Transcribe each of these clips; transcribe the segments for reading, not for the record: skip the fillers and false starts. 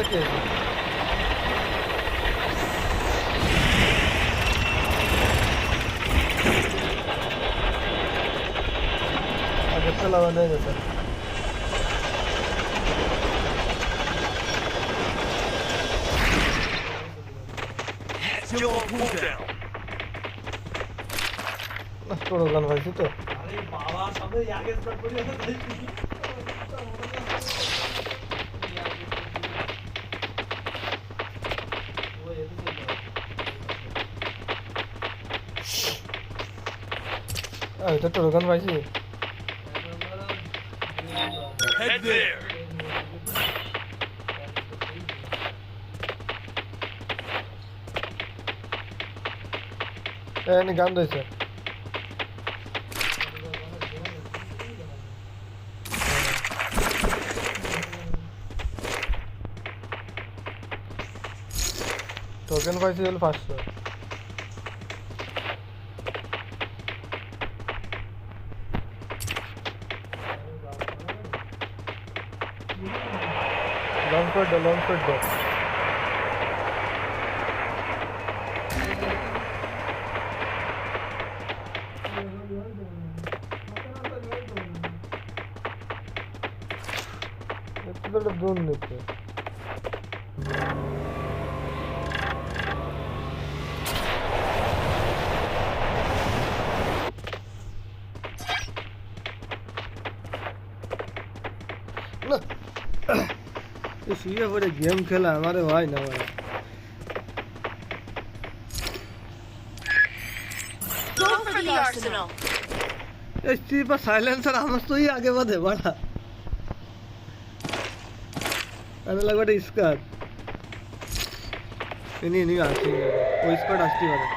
কি আগেরটা লাগানো হয়ে গেছে তোর গান পাইছি তো বাবা সামনে আগে স্টার্ট করি এটা তোর গান পাইছি Head there. এনে গান রয়েছে টোকেন পাইছি হলো 500 লং ফোর্ট দাও এটা তো ড্রোন নিচ্ছে শুয়ে পড়ে গেম খেলা আমারে হয় না ভাই Go for the arsenal. ST पर साइलेंसर हम तो ही आगे बढ़े बड़ा अरे लग रहा है इसका नहीं आती वो इसका आती वाला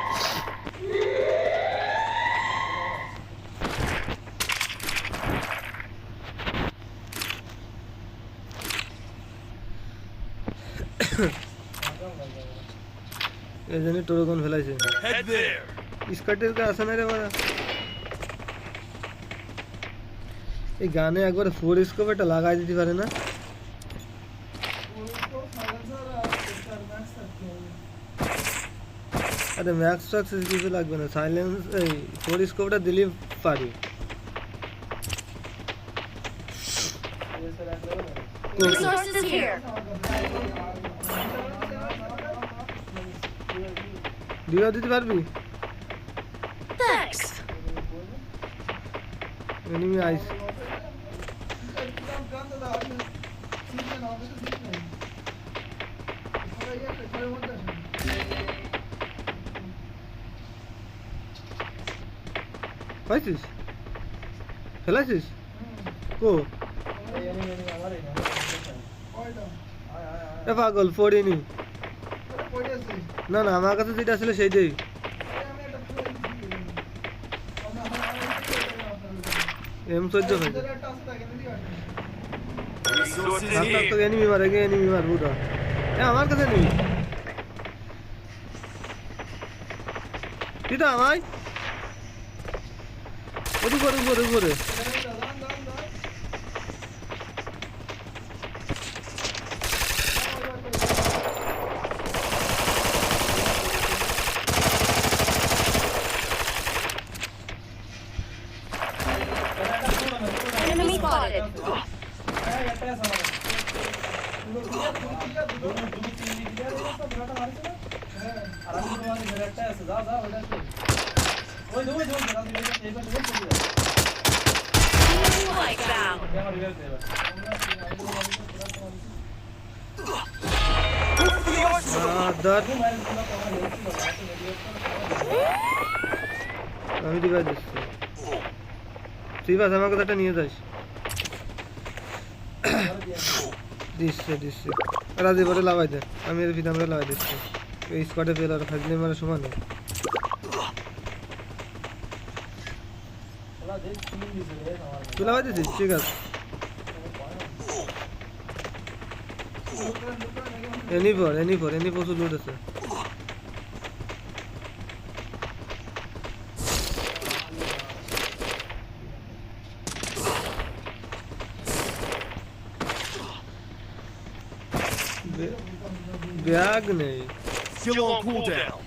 ये जने टोरगन फैलाई से Head there. इसका टेल का आसान है रे बड़ा এই গানে একবার ফোর স্কোপ এটা লাগাই দিতে পারে না আরে ম্যাক্স ট্রাক্স কিছু লাগবে না সাইলেন্স এই ফোর স্কোপটা দিলে পারি Resources here. দিও দিতে পারবি Thanks. এনিমি আইস পাইছিস ফেলাইছিস কো এ পাগল পড়িনি না না আমার কাছে যেটা আসলে সেইটাই M14 ভাই Resources হাতটা তো here. এনিমি মারেগে এনিমি মারবো না এ আমার কাছে নেই দিদা আমায় উপরে Enemy spotted. Like that. দাঁত আমি দিবা দিচ্ছি ঠিক আছে আমার কথাটা নিয়ে যাস দিচ্ছে রাজি পরে লাগাই দে আমি এর ভিতরে আমরা লাগাই দিচ্ছি এই স্কোয়াডে পেলার ফাজলে মারা সমান তুই লাগাই দিচ্ছিস ঠিক আছে এনি প্রচুর লোড আছে ব্যাগ নেই। Skill on cooldown.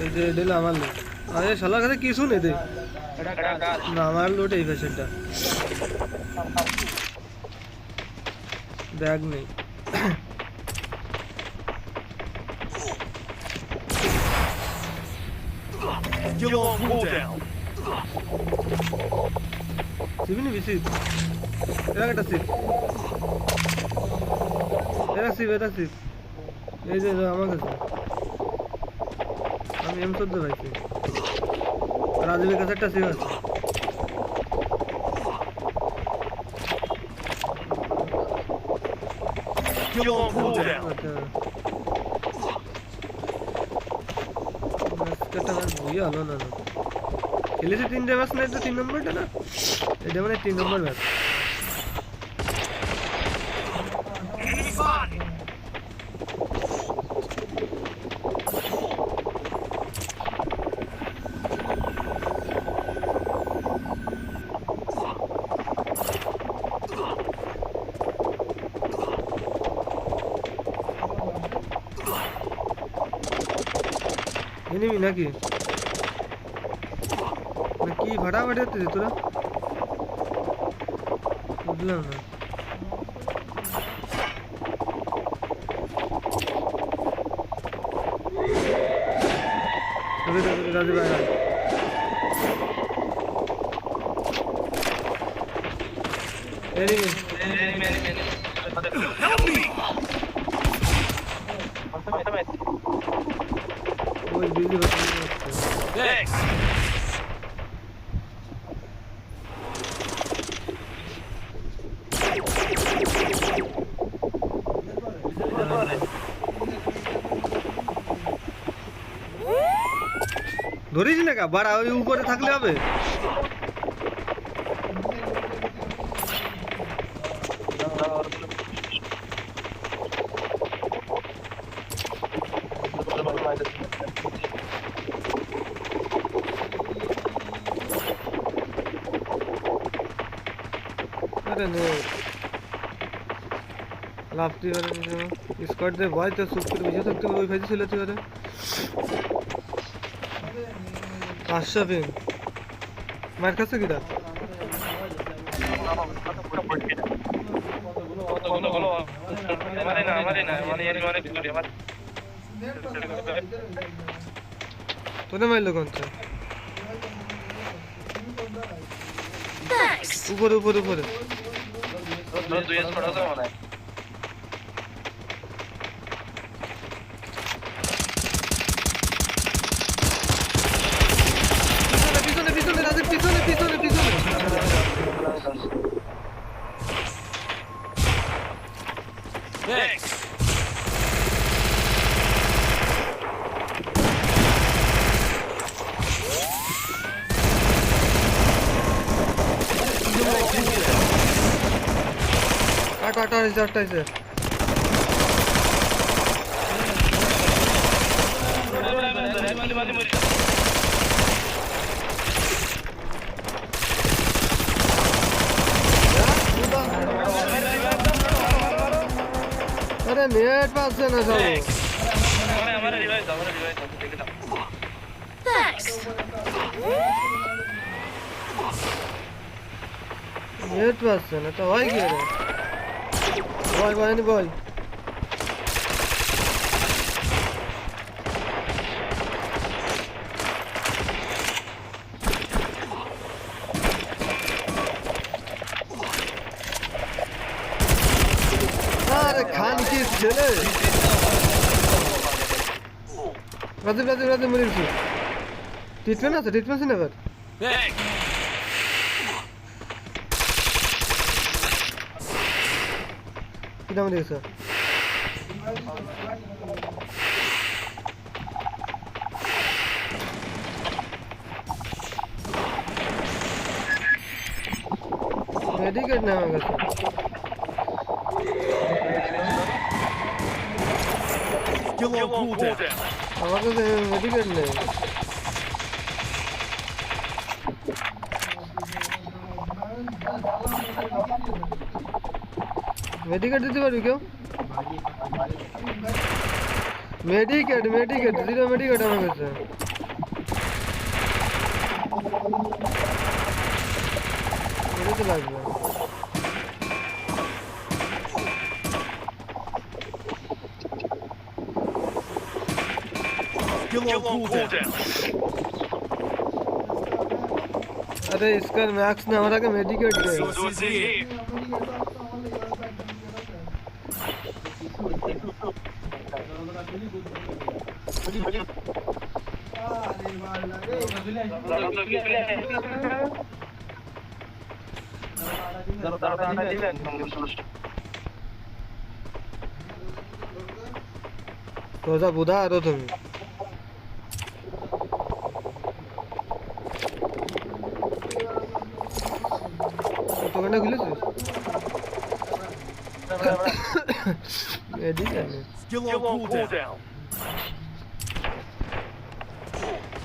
এই যে দিল আমার লোট। আরে শালার কাছে কিছু নেই দে। না আমার লোট এই পেশেন্টটা। ব্যাগ নেই। Skill on cooldown. সিবিনি বিসি। এরা একটা সিপ। এরা সিপ। এই যে আমার কাছে। আমি M14 পাইছি। রাজীবের কাছে একটা সিপ আছে। Skill on cooldown. আচ্ছা। ম্যাচটা আর বুঝি হলো না। খেলেছি 3 ম্যাচ না, এটা 3 নম্বরটা না? এটা মানে 3 নম্বর ম্যাচ। Enemy spotted. এনিমি নাকি? না কি ফাটাফাটি হচ্ছে তোরা? বুঝলাম না। রাজীব ভাই এনিমি Help me. ওই বিজি হচ্ছে। Thanks. ধরিস না কা বাড়া, ওই উপরে থাকলে হবে। আরে নে লাভ দিয়ে স্কোয়াড দে ভয় তো সুপ করে বেঁচে থাকতে হবে। ওই ফাইজে ছিল তুই। 500 পিং মার কাছে কিরা তোনে মারলো কোনটা? Thanks. উপরে পিছনে রাজের পিছনে Thanks. কাটা হয়েছে। अरे नेट पास से ना जाओ। Thanks. नेट पास से ना तो भाई क्या रे? भाई नहीं भाई। अरे खान की चले राजू मरे छी ट्रीटमेंट আছে না এবার Thanks. কি নাম দিয়েছ মেডিকেট নাম আছে Skill on cooldown. আমার কাছে মেডিকেট নেই মেডিকেট দিতে পারবি কেউ? মেডিকেট জিরো মেডিকেট আমার কাছে। এটা তো লাগবে। Skill on cooldown. अरे इसका मैक्स ने हमारा के मेडिकेट दे। Resources here. रोजा बुधा आ रहो तुम। तो कहना खुले थे? मेडिकेट ने। Skill on cooldown.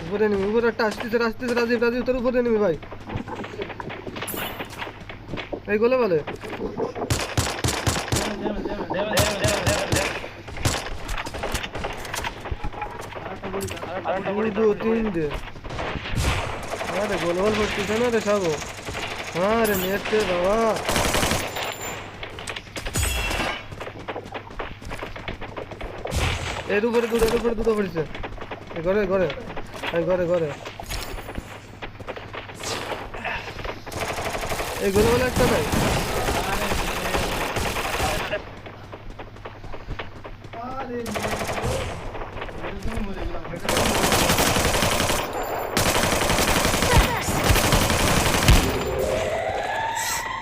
ऊपर एनिमी ऊपर रास्ते से राजीव उतर ऊपर एनिमी भाई। এই গোলে বলে दो तीन दे अरे गोल गोल पड़ते ना रे साबो अरे नेट पे बाबा এর উপরে দুটো পড়ছে ঘরে এই গোলে বলে একটা নাই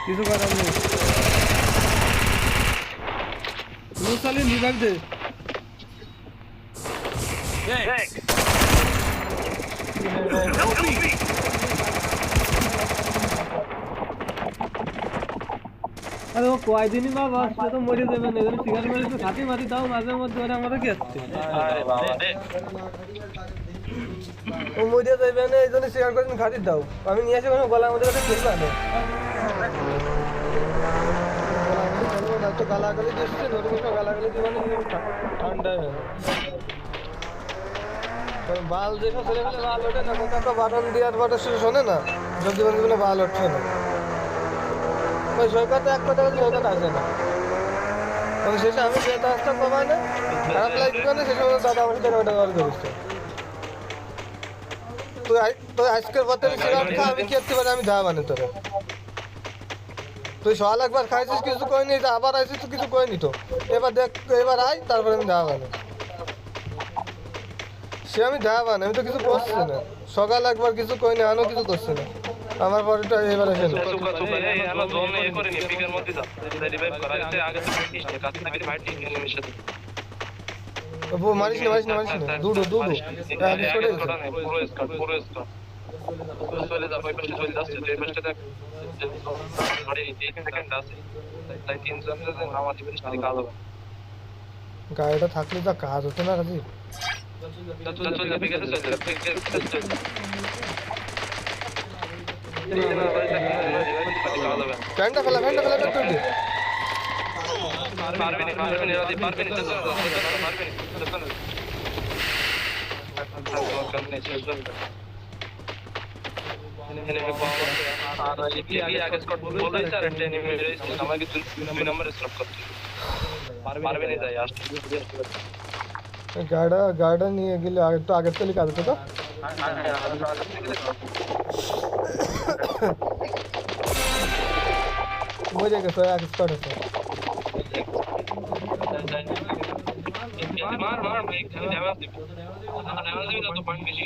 কিছু করার নেই মুসালিম বিভাগ দে Thanks. Help me. अरे वो कोई दिन ही बाबा से तो मरे देवे नहीं तो सिगार मेरे तो खाती मारी दाओ माजे मत दोरा हमारा क्या आते अरे बाबा रे वो मरे देवे नहीं तो सिगार को खाती दाओ আমি নিয়ে আসে কোনো গলা আমাদের কাছে খেলবা না গলা তো গালাগালি দিচ্ছে নরমাল গালাগালি দিবানে ঠান্ডা তো বাল দেখো ছেলে বলে বাল ওঠে না মোটা তো বাটন দেওয়ার পরে শোনে না যদি বলে বাল ওঠে না ওই সৈকতে এক কথা বলে সৈকত আসে না তখন শেষে আমি যেটা আসতে কমায় না খারাপ লাগবে না শেষে দাদা আমার সাথে ওটা কল করিস তুই আজকের পর থেকে সিগারেট খা আমি কি করতে পারি আমি যা মানে তোরা তুই সকাল একবার খাইছিস কিছু কইনি আবার আইছিস তো কিছু কইনি তো এবার দেখ এবার আই তারপরে আমি যা মানে সে আমি যা মানে আমি তো কিছু করছি না সকাল একবার কিছু কইনি আনো কিছু করছি না আমার পরেটা এবার এসে না আমার জোন এ করে নি পিকের মধ্যে যা রিভাইভ করা আছে আগে থেকে নিশ্চয় কাছে থেকে ফাইট নিয়ে এর সাথে ও মারিস না দুডু আগে করে পুরো স্কোর চলে যা ওই পাশে চলে যাচ্ছে এই পাশে দেখ আরে এই সেকেন্ড আছে তাই 3 জন নামা দিবেন সাথে কাজ হবে গাড়িটা থাকলে যা কাজ হতো না রাজীব চল যা পিকে চল ফ্যানটা ফেলা করতে দে পারবে না রাজি পারবে না চল এনিমি পাওয়া আর এই আগে স্কট বলে স্যার এনিমি রেস আমাকে 2 নম্বরে স্টপ করতে পারবে না যাই আসছে গাড়া নিয়ে গেলে একটু আগে থেকে কাজ হতো তো মজা গেছে এক স্কট আছে মার ভাই ড্যামেজ দিবি তো পয়েন্ট বেশি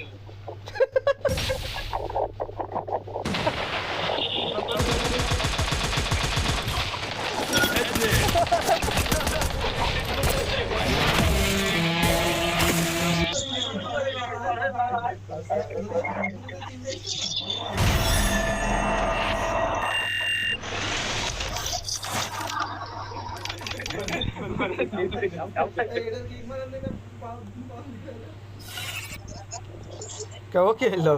क्या वो खेल लो